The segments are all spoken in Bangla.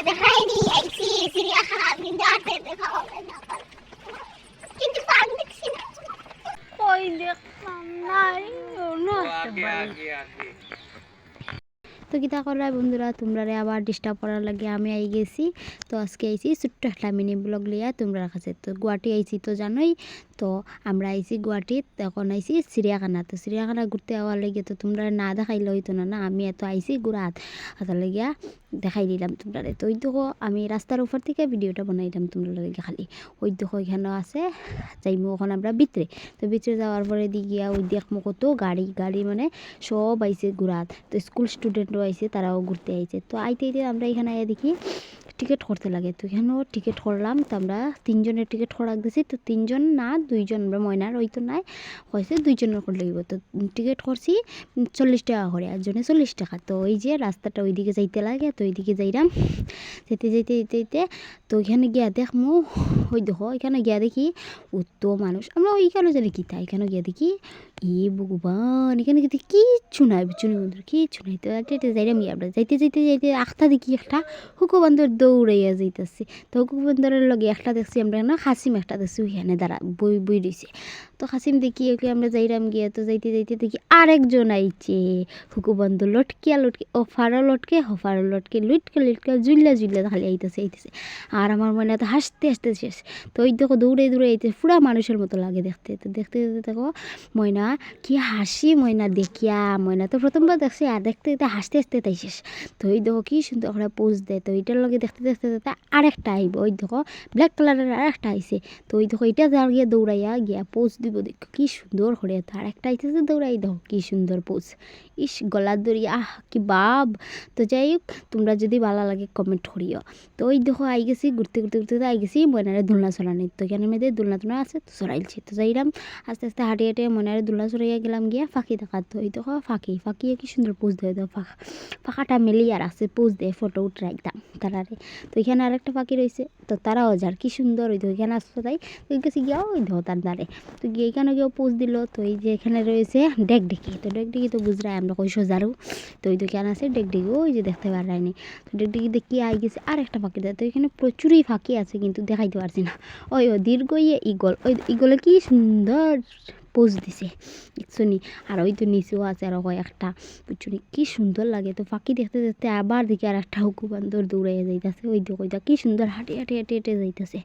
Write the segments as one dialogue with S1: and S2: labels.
S1: দেখাইনি আইছি চিড়িয়াখানা কিন্তু আটে দেখা হবে না কিন্তু পান দেখছি না ওই দেখলাম নাই
S2: আগে আগে আগে
S3: তো কিতা করলা বন্ধুরা তোমরা আবার ডিস্টার্ব করার লাগে আমি আই গেছি। তো আজকে আইছি ছোট্ট একটা মিনি ব্লগ লিয়া তোমরা কাছে। তো গুয়াহাটি আইছি তো জানোই, তো আমরা আইছি গুয়াহাটিত, এখন আইছি চিড়িয়াখানা। তো চিড়িয়াখানা ঘুরতে যাওয়ার লাগে তো তোমরা না দেখাইলে হইতো না, আমি এত আইছি ঘুরাত হাতার লাগিয়া দেখাই দিলাম তোমরা। তো ওই দেখো আমি রাস্তার উপর থেকে ভিডিওটা বানাইলাম তোমরা লাগে খালি। ওই দেখো এখানেও আছে, যাইমু ওখানে আমরা ভিতরে। তো ভিতরে যাওয়ার পরে গিয়া ওই দেখমু কত গাড়ি গাড়ি মানে সব আইছে ঘুরাত। তো স্কুল স্টুডেন্টও আইছে, তারাও ঘুরতে আইছে। তো আইতে আইতে আমরা এখানে আইয়া দেখি টিকিট করতে লাগে। তো এখানেও টিকিট করলাম। তো আমরা 3 জনের টিকিট করা দিয়েছি। তো 3 জন না 2 জন, আমরা ময়নার ওই তো নাই হয়েছে 2 জনের করে লাগবে। তো টিকিট করছি 40 টাকা করে, আর জনে 40 টাকা। তো ওই যে রাস্তাটা ওইদিকে যাইতে লাগে, তো ওইদিকে যাইলাম। যেতে যেতে যেতে যেতে তো ওইখানে গিয়া দেখমু, ওই দেখো এখানে গিয়া দেখি উত্তো মানুষ। আমরা ওইখানে জানি কী তাই, এখানে গিয়া দেখি ভগবান এখানে কিন্তু কিচ্ছু নাই, বিচুনি বন্ধুর কিচ্ছু নাই। তো যাইলাম গিয়ে আমরা যাইতে যাইতে যাইতে আখটা দেখি একটা হুকু বান্দর দৌড়াইয়া যাইতেছে। তো হুকু বান্দরের লগে একটা দেখছি আমরা না খাসিম একটা দেখছি ওইখানে দাঁড়া বই বই রয়েছে। তো খাসিম দেখি ওকে আমরা যাইলাম গিয়ে। তো যাইতে যাইতে দেখি আরেকজন আইছে হুকু বান্দর লটকিয়া লটকে ও ফাড়ো লটকে হফারো লটকে লুটকে লুটকে জুল্লা জুল্লা খালি আইতেছে আইতেছে। আর আমার মনে তো হাসতে হাসতে শেষ। তো ওই দেখো দৌড়ে দৌড়ে আইতে পুরা মানুষের মতো লাগে দেখতে। তো দেখতে দেখতে দেখো ময়না কি হাসি, ময়না দেখিয়া ময়না তো প্রথমবার দেখছি, আর দেখতে দেখতে হাসতে হাসতে তাই শেষ। তো ওই দেখো কি সুন্দর করে পোজ দেয়। তো ওইটার লগে দেখতে দেখতে দেখতে আরেকটা আইব, ওই দেখো ব্ল্যাক কালারের আরেকটা আইছে। তো ওই দেখো এটা যার গিয়ে দৌড়াইয়া গিয়া পোজ দিব, দেখো কি সুন্দর করে। তো আরেকটা আইতেছে দৌড়াই, দেখো কি সুন্দর পোজ। ইস গলার দড়ি আহ কি বাব। তো যাই হোক তোমরা যদি ভালো লাগে কমেন্ট করিও। তো ওই দেখো আই গেছি ঘুরতে ঘুরতে ঘুরতে আই গেছি ময়নারে দোলনা চড়ানি। তো এখানে মেয়েদের দোলনা টোলনা আছে, তো চড়াইছি। তো যাইলাম আস্তে আস্তে হাঁটিয়ে হাঁটিয়ে ময়নারে দোলনা চড়াইয়া গেলাম গিয়া ফাঁকি দেখাত। তো ওই দেখো ফাঁকিয়ে কি সুন্দর পোজ দেয়। তো ফাঁকাটা মেলি আর আছে পোজ দেয়, ফটো উঠে রাখতাম তারারে। তো এখানে আরেকটা পাখি রয়েছে, তো তারাও যার কি সুন্দর। ওই তো এখানে আসতো তাই তো গেছি গিয়া ওই দেখো তার দ্বারে। তো গিয়ে এখানে গিয়েও পোজ দিল। তো এই যে এখানে রয়েছে ডেকডেকি। তো ডেকডেকি তো বুঝরাই আমরা কই সোজারু। তো ওই তো এখানে আছে ডেকডেকি, ওই যে দেখতে পারাইনি। তো ডেকডেকি দেখি আই গেছে আর একটা ফাঁকি দেয়। তো এখানে প্রচুরই ফাঁকি আছে কিন্তু দেখাইতে পারছি না। ওই ও দীর্ঘ ইয়ে ইগল, ওই ইগলে কি সুন্দর পোজ দিছে শুনি। আর ওই তো নিচেও আছে আর একটা বুঝছি কি সুন্দর লাগে। তো ফাঁকি দেখতে দেখতে আবার দেখি আর একটা হুকু বান্দর দৌড়াইয়া যাইতেছে। ওই দেখো ওইটা কি সুন্দর হাঁটে হাঁটে হেঁটে হেঁটে যাইতেছে।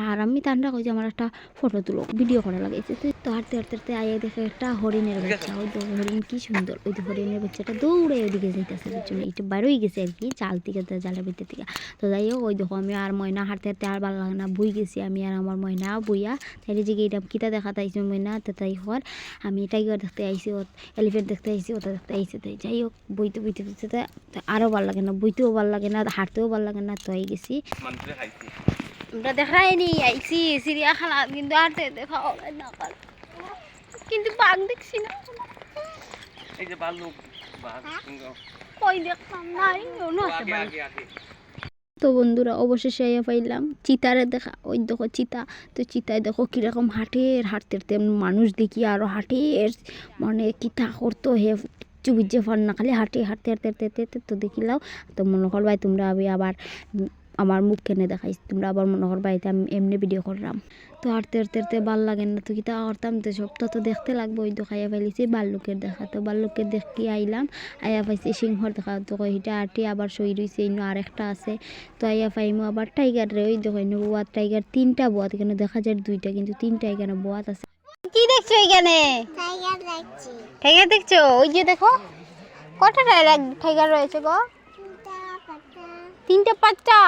S3: আর আমি তান্ডা কই যে আমার একটা ফটো তুলো ভিডিও করা লাগাইছে। তো হাঁটতে হাঁটতে হাঁটতে আইয়া দেখে একটা হরিণের বাচ্চা। ওই দেখো হরিণ কি সুন্দর। ওই তো হরিণের বাচ্চাটা দৌড়ে ওইদিকে যাইতেছে বুঝছি এটা বাইরেই গেছে আর কি চাল থেকে জালের ভিতর থেকে। তো যাই হোক ওই দেখো আমি আর ময়না হাঁটতে হাঁটতে আর ভালো লাগে না বই গেছি আমি আর আমার ময়না বইয়া। তাই যে এটা কিতা দেখাতে আইছি ময়না, তো তাই হর আমি টাইগার দেখতে আইছি, এলিফেন্ট দেখতে আইছি, ওটা দেখতে আইছি। তাই যাই হোক বইতে বইতে বইতে আরও ভালো লাগে না, বইতেও ভালো লাগে না, হাঁটতেও ভালো লাগে না। তো আই গেছি আমরা দেখাইনি আইছি চিড়িয়াখানা কিন্তু হাঁটতে দেখা হবে না কিন্তু বাঘ দেখছি না।
S2: এই যে ভালুক বাঘ সিংহ
S3: কই দেখলাম নাই
S2: আগে আগে আগে।
S3: তো বন্ধুরা অবশেষে আইয়া পাইলাম চিতারে দেখা। ওই দেখো চিতা। তো চিতায় দেখো কীরকম হাঁটের হাঁটতে হাঁটতে মানুষ দেখি আরও হাঁটের মানে কিতা করতো হে কিচ্ছু বুঝতে পার না, খালি হাঁটে হাঁটতে হাঁটতে হাঁটতে হাঁটতে। তো দেখিলাও তো মনে কর ভাই তোমরা আমি আবার আমার মুখ কেনে দেখাইছি, তোমরা আবার মনে কর বাড়িতে আমি এমনি ভিডিও করলাম। তো হাঁটতে হাঁটতে হাঁটতে ভাল লাগে না, তো কিতা করতাম তো সবটা তো দেখতে লাগবে। ওই তো খাইয়া ফেলেছি বাল্লুকের দেখা। তো বাল্লুকের দেখি আইলাম, আইয়া পাইছি সিংহর দেখা। তো কইটা আটি আবার সই রয়েছে ইনো আরেকটা আছে। তো আইয়া পাইমু আবার টাইগার রে। ওই দেখো ইনো বোয়াত টাইগার 3টা বোয়াত, এখানে দেখা যায় 2টা কিন্তু 3টা এখানে বোয়াত আছে। কি দেখছো এখানে?
S1: টাইগার দেখছি
S3: টাইগার দেখছো? ওই যে দেখো কটা টাইগার রয়েছে গো? 3টা 5টা।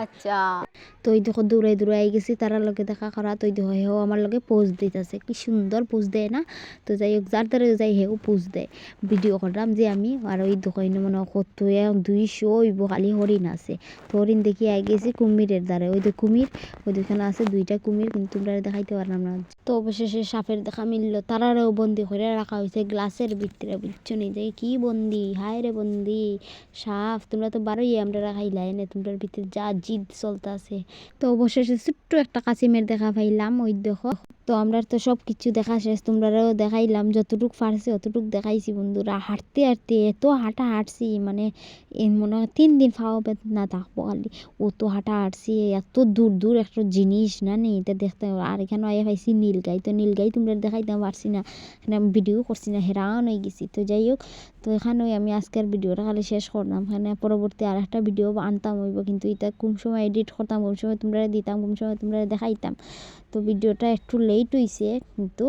S3: আচ্ছা তো ওই দেখো দৌড়াই দৌড়াই আই গেছি তারার লগে দেখা করা। তো ওই দেখো হেও আমার লগে পোজ দিতেছে, কি সুন্দর পোজ দেয় না। তো যাই হোক যার দ্বারা যাই হেও পোজ দেয়, ভিডিও করলাম যে আমি। আর ওই দেখো মনে কত 200 খালি হরিণ আছে। তো হরিণ দেখি আই গেছি কুমিরের দ্বারা। ওই তো কুমির, ওই দুখানে আছে 2টা কুমির কিন্তু তোমরা দেখাইতে পারলাম না। তো অবশেষে সাপের দেখা মিলল, তারারেও বন্দি করে রাখা হয়েছে গ্লাসের ভিতরে বুঝছো নি যে কি বন্দি, হায় রে বন্দি সাপ। তোমরা তো বারোই আমরা রাখাইলাই না, তোমরা ভিতরে যা জিদ চলতে আছে। তো অবশেষে ছোট্ট একটা কাসিমের দেখা পাইলাম ওই দেখো। তো তো আমরা তো সব কিছু দেখা শেষ, তোমরাও দেখাইলাম, যতটুকু পারছি অতটুকু দেখাইছি বন্ধুরা। হাঁটতে হাঁটতে এত হাঁটা হাঁটছি, মানে মনে হয় 3 দিন পাও না থাকবো খালি, অত হাঁটা হাঁটছি। এত দূর দূর একটা জিনিস না নেই এটা দেখতে। আর এখানে আয়া পাইছি নীলগাই, তো নীলগাই তোমরা দেখাইতে পারছি না, এখানে আমি ভিডিও করছি না, হেরান হয়ে গেছি। তো যাই হোক, তো এখানেই আমি আজকের ভিডিওটা খালি শেষ করলাম। এখানে পরবর্তী আর একটা ভিডিও আনতাম হইব, কিন্তু এটা কোন সময় এডিট করতাম, কোন সময় তোমরা দিতাম, কোন সময় তোমরা দেখাইতাম। তো ভিডিওটা একটু লেট হইছে, কিন্তু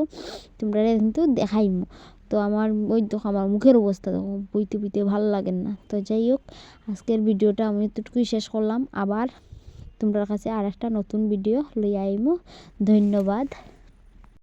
S3: তোমরা কিন্তু দেখাইমু। তো আমার ওই তো আমার মুখের অবস্থা দেখো, বইতে বইতে ভালো লাগে না। তো যাই হোক, আজকের ভিডিওটা আমি এতটুকুই শেষ করলাম। আবার তোমরা কাছে আর একটা নতুন ভিডিও লইয়া আইমু। ধন্যবাদ।